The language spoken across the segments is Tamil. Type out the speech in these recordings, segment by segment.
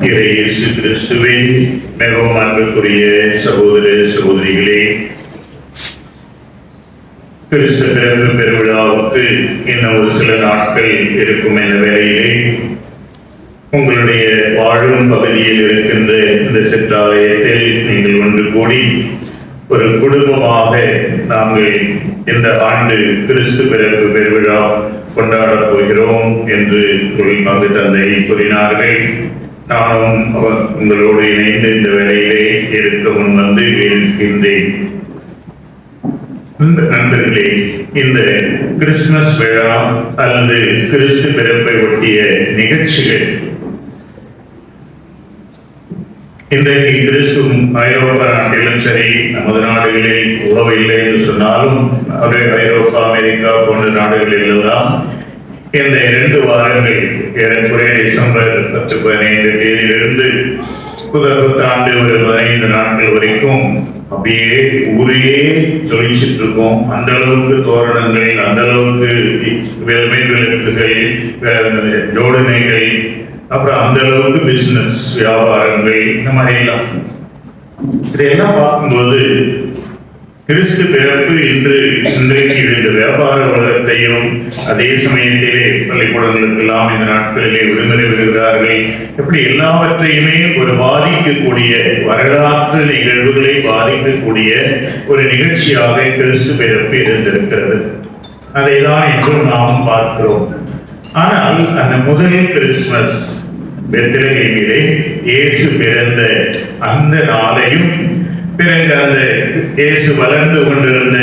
இயேசு கிறிஸ்துவின் மிகவும் அன்புக்குரிய சகோதர சகோதரிகளே, கிறிஸ்து பிறப்பு பெருவிழாவுக்கு இன்னும் ஒரு சில நாட்கள் இருக்கும் என்ற வேளையிலே உங்களுடைய வாழும் பகுதியில் இருக்கின்ற இந்த சிற்றாலயத்தில் நீங்கள் ஒன்று கூடி ஒரு குடும்பமாக நாங்கள் இந்த ஆண்டு கிறிஸ்து பிறப்பு பெருவிழா கொண்டாடப் போகிறோம் என்று பங்கு தந்தை கூறினார்கள். நானும் உங்களோடு இணைந்து இந்த வேளையிலே இருக்க முன் வந்து இருக்கின்றேன். நண்பர்களே, இந்த கிறிஸ்துமஸ் விழா அல்லது கிறிஸ்து பிறப்பை ஒட்டிய நிகழ்ச்சிகள் இன்றைக்கு கிறிஸ்துவ ஐரோப்பா நாட்டிலும் சரி, நமது நாடுகளில் உறவில்லை என்று சொன்னாலும் ஐரோப்பா, அமெரிக்கா போன்ற நாடுகளில் எல்லாம் இந்த 2 வாரங்கள் ஏறக்குறைய டிசம்பர் 10-15 தேதியிலிருந்து புத்தாண்டு ஒரு 15 நாட்கள் வரைக்கும் அப்படியே ஊரையே ஜொலிச்சிட்டு இருக்கோம். அந்த அளவுக்கு தோரணங்கள், அந்த அளவுக்கு விளக்குகள், ஜோடனைகள், அப்புறம் அந்த அளவுக்கு பிசினஸ் வியாபாரங்கள், இந்த மாதிரி எல்லாம் இதையெல்லாம் பார்க்கும்போது கிறிஸ்து பிறப்பு இன்றைக்கு இந்த வியாபார உலகத்தையும், அதே சமயத்திலே பள்ளிக்கூடங்களுக்கெல்லாம் இந்த நாட்களிலே விடுமுறை விடுகிறார்கள், எப்படி எல்லாவற்றையுமே ஒரு பாதிக்கக்கூடிய வரலாற்று நிகழ்வுகளை பாதிக்கக்கூடிய ஒரு நிகழ்ச்சியாக கிறிஸ்து பிறப்பு இருந்திருக்கிறது. அதை தான் இன்றும் நாம் பார்க்கிறோம். ஆனால் அந்த முதல் கிறிஸ்துமஸ் பெத்லகேமிலே இயேசு பிறந்த அந்த நாளையும், பிறகு அந்த இயேசு வளர்ந்து கொண்டிருந்த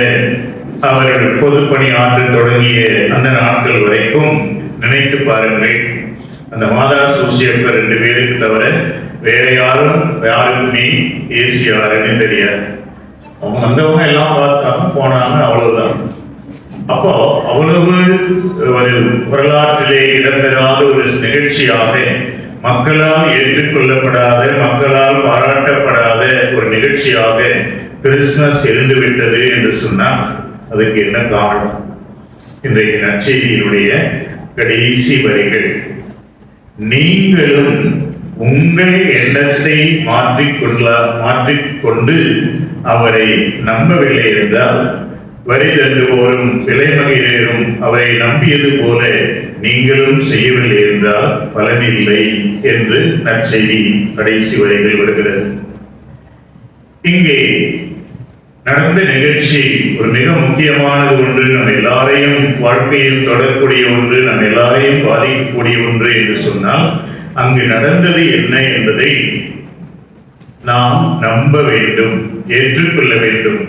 அவர்கள் பொதுப்பணி ஆற்ற தொடங்கிய அந்த நாட்கள் வரைக்கும் நினைத்து பாருங்கள். அந்த மாதா சூசியப்பர் 2 பேருக்கு தவிர வேற யாருக்குமே இயேசு யாருன்னு தெரியாது. அவங்க வந்தவங்க எல்லாம் பார்த்தாங்க, போனாங்க, அவ்வளவுதான். அப்போ அவ்வளவு ஒரு வரலாற்றிலே இடம்பெறாத ஒரு நிகழ்ச்சியாக, மக்களால் ஏற்றுக்கொள்ளப்படாத, மக்களால் பாராட்டப்படாத ஒரு நிகழ்ச்சியாக கிறிஸ்துமஸ் இருந்துவிட்டது என்று சொன்னால் அதுக்கு என்ன காரணம்? இன்றைக்கு நற்செய்தியினுடைய கடைசி வரிகள், நீங்களும் உங்கள் எண்ணத்தை மாற்றிக்கொண்டு அவரை நம்பவில்லை என்றால் வரி தண்டுவோரும் விலைமகிழரும் அவரை நம்பியது போல நீங்களும் செய்யவில்லை என்றால் பலனில்லை என்று நற்செய்தி கடைசி வரைகள் வருகிறது. இங்கே நடந்த நிகழ்ச்சி ஒரு மிக முக்கியமானது ஒன்று, நம்ம எல்லாரையும் வாழ்க்கையில் தொடரக்கூடிய ஒன்று, நம்ம எல்லாரையும் பாதிக்கக்கூடிய ஒன்று என்று சொன்னால் அங்கு நடந்தது என்ன என்பதை நாம் நம்ப வேண்டும், ஏற்றுக்கொள்ள வேண்டும்.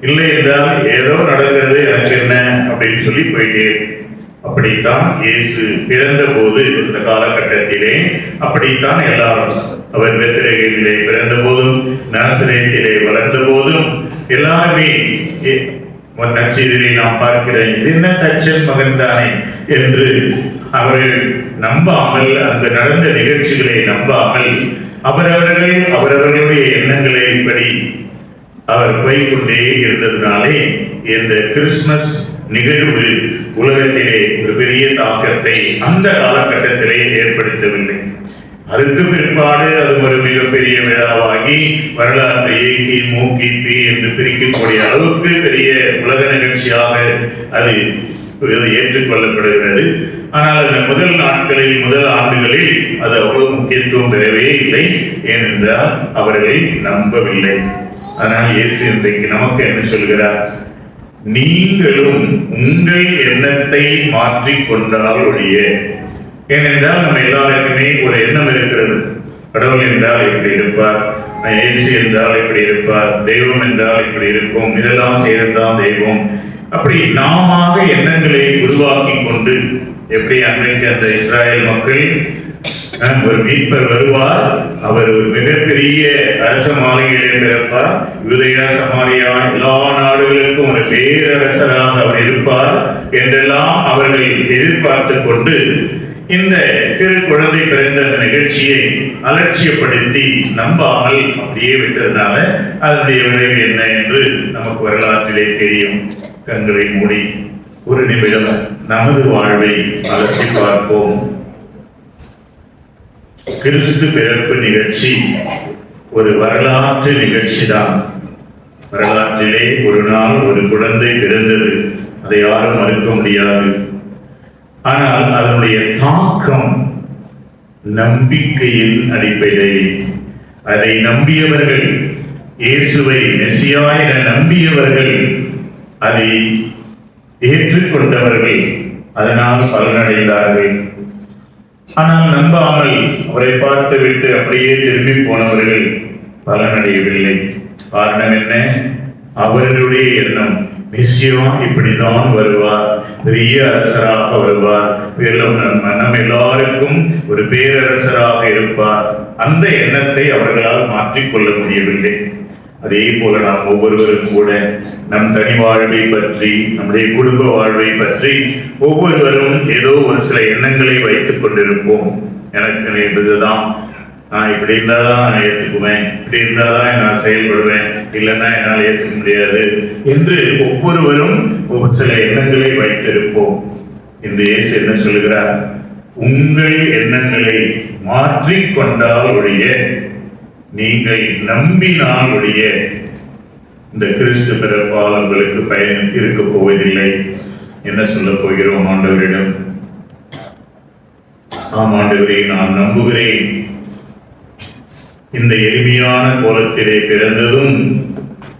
இல்லை என்றால் ஏதோ நடக்கிறது, எனக்கு என்ன அப்படின்னு சொல்லி போயிட்டே. அப்படித்தான் இயேசு பிறந்த போது, இந்த காலகட்டத்திலே அப்படித்தான் எல்லாரும், அவர் பெத்லகேமிலே பிறந்த போதும், நாசரேத்திலே வளர்ந்த போதும் எல்லாருமே நற்செய்தியை நாம் பார்க்கிறேன், இது என்ன தச்சன் மகன் தானே என்று அவர்கள் நம்பாமல், அந்த நடந்த நிகழ்ச்சிகளை நம்பாமல் அவரவர்களுடைய எண்ணங்களை படி அவர் போய்கொண்டே இருந்ததுனாலே இந்த கிறிஸ்துமஸ் நிகழ்வு உலகத்திலே ஒரு பெரிய தாக்கத்தை அந்த காலகட்டத்திலே ஏற்படுத்தவில்லை. அதுக்கு பிற்பாடு அது ஒரு மிகப்பெரிய விழாவாகி வரலாற்றை கிமு என்று பிரிக்கக்கூடிய அளவுக்கு பெரிய உலக நிகழ்ச்சியாக அது ஏற்றுக்கொள்ளப்படுகிறது. ஆனால் அந்த முதல் நாட்களில், முதல் ஆண்டுகளில் அது அவ்வளவு முக்கியத்துவம் பெறவே இல்லை. ஏனென்றால் அவர்களை நம்பவில்லை. ஆனால் இயேசு இன்றைக்கு நமக்கு என்ன சொல்கிறார்? நீங்களும் உங்கள் எண்ணத்தை மாற்றிக்கொண்டால் ஒழிய. ஏனென்றால் நம்ம எல்லாருக்குமே ஒரு எண்ணம் இருக்கிறது. கடவுள் என்றால் இப்படி இருப்பார், இயேசு என்றால் இப்படி இருப்பார், தெய்வம் என்றால் இப்படி இருக்கும், இதெல்லாம் செய்யறதுதான் தெய்வம். அப்படி நாம எண்ணங்களை உருவாக்கி கொண்டு, எப்படி அன்றைக்கு அந்த இஸ்ராயல் மக்கள் ஒரு மீட்பர் வருவார், அவர் ஒரு மிகப்பெரிய அரச மாளிகையிலே பிறப்பார், யூதேயா சமாரியா எல்லா நாடுகளுக்கும் ஒரு பேரரசராக அவர் இருப்பார் என்றெல்லாம் அவர்கள் எதிர்பார்த்து கொண்டு இந்த சிறு குழந்தை பிறந்த நிகழ்ச்சியை அலட்சியப்படுத்தி நம்பாமல் அப்படியே விட்டதுனால அதனுடைய விளைவு என்ன என்று நமக்கு வரலாற்றிலே தெரியும். கண்களை மூடி ஒரு நிமிடம் நமது வாழ்வை அலசி பார்ப்போம். கிறிஸ்து பிறப்பு நிகழ்ச்சி ஒரு வரலாற்று நிகழ்ச்சி தான். வரலாற்றிலே ஒரு நாள் ஒரு குழந்தை பிறந்தது, அதை யாரும் மறுக்க முடியாது. ஆனால் அதனுடைய தாக்கம் நம்பிக்கையின் அடிப்படையில், அதை நம்பியவர்கள், இயேசுவை மெசியா என நம்பியவர்கள், அதை ஏற்றுக்கொண்டவர்கள் அதனால் பலனடைந்தார்கள். ஆனால் நம்பாமல் அவரை பார்த்துவிட்டு அப்படியே திரும்பி போனவர்கள் பலனடையவில்லை. காரணம் என்ன? அவர்களுடைய எண்ணம், மெசியா இப்படிதான் வருவார், பெரிய அரசராக வருவார், நம் எல்லாருக்கும் ஒரு பேரரசராக இருப்பார். அந்த எண்ணத்தை அவர்களால் மாற்றிக்கொள்ள முடியவில்லை. அதே போல நாம் ஒவ்வொருவரும் கூட நம் தனி வாழ்வை பற்றி, நம்முடைய குடும்ப வாழ்வை பற்றி ஒவ்வொருவரும் ஏதோ ஒரு சில எண்ணங்களை வைத்துக் கொண்டிருப்போம். எனக்கு இதுதான், நான் இப்படி இருந்தாதான் நான் ஏற்றுக்குவேன், இப்படி இருந்தாதான் நான் செயல்படுவேன், இல்லைன்னா என்னால் ஏற்றுக்க முடியாது என்று ஒவ்வொருவரும் ஒரு சில எண்ணங்களை வைத்திருப்போம். இந்த இயேசு என்ன சொல்லுகிறார்? உங்கள் எண்ணங்களை மாற்றிக்கொண்டால் ஒழிய, நீங்கள் நம்பினால் ஒழிய இந்த கிறிஸ்து பிறப்பால் உங்களுக்கு பயன் இருக்க போவதில்லை. என்ன சொல்ல போகிறோம் ஆண்டவரிடம்? ஆம் ஆண்டவரே, நான் நம்புகிறேன், இந்த எளிமையான கோலத்திலே பிறந்ததும்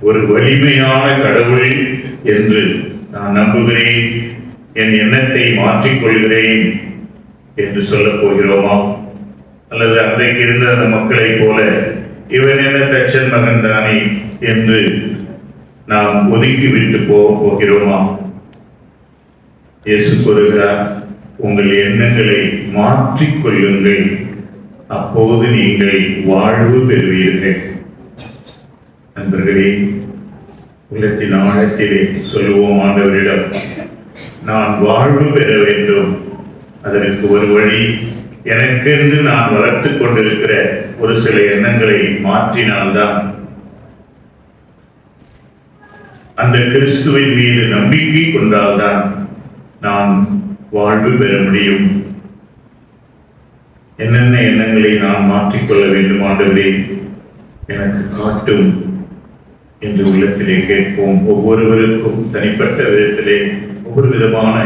ஒரு வலிமையான கடவுள் என்று நான் நம்புகிறேன், என் எண்ணத்தை மாற்றிக்கொள்கிறேன் என்று சொல்ல போகிறோமா? அல்லது அன்றைக்கு இருந்த அந்த மக்களை போல இவன் என்ன தச்சன் மகன் தானே என்று நாம் ஒதுக்கிவிட்டு போகிறோமா? இயேசு கூறுகிறார், உங்கள் எண்ணங்களை மாற்றிக்கொள்ளுங்கள், அப்போது நீங்கள் வாழ்வு பெறுவீர்கள். நண்பர்களே, உள்ளத்தின் ஆழத்திலே சொல்லுவோம் ஆண்டவரிடம், நான் வாழ்வு பெற வேண்டும். அதற்கு ஒரு வழி, எனக்கென்று நான் வளர்த்து கொண்டிருக்கிற ஒரு சில எண்ணங்களை மாற்றினால்தான், அந்த கிறிஸ்துவின் மீது நம்பிக்கை கொண்டால்தான் நான் வாழ்வு பெற முடியும். என்னென்ன எண்ணங்களை நான் மாற்றிக்கொள்ள வேண்டும் ஆண்டவரே, எனக்கு காட்டும் என்று உள்ளத்திலே கேட்போம். ஒவ்வொருவருக்கும் தனிப்பட்ட விதத்திலே ஒவ்வொரு விதமான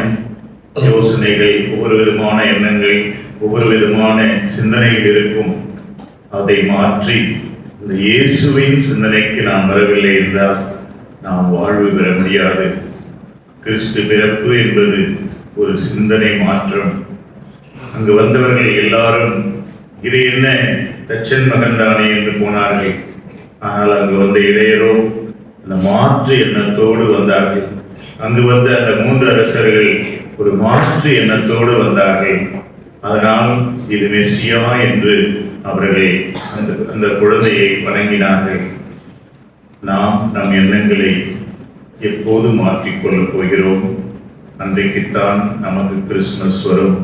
யோசனைகள், ஒவ்வொரு விதமான எண்ணங்கள், ஒவ்வொரு விதமான சிந்தனைகள் இருக்கும். அதை மாற்றி இந்த இயேசுவின் சிந்தனைக்கு நாம் வரவில்லை என்றால் நாம் வாழ்வு பெற முடியாது. கிறிஸ்து பிறப்பு என்பது ஒரு சிந்தனை மாற்றம். அங்கு வந்தவர்கள் எல்லாரும் இது என்ன தச்சன் மகன் தானே என்று போனார்கள். ஆனால் அங்கு வந்த இளையரோ அந்த மாற்று எண்ணத்தோடு வந்தார்கள். அங்கு வந்த அந்த 3 அரசர்கள் ஒரு மாற்று எண்ணத்தோடு வந்தார்கள். அதனால் இது மெசியா என்று அவர்கள் அந்த குழந்தையை வணங்கினார்கள். நாம் நம் எண்ணங்களை எப்போது மாற்றிக்கொள்ளப் போகிறோம்? அன்றைக்குத்தான் நமக்கு கிறிஸ்துமஸ் வரும்.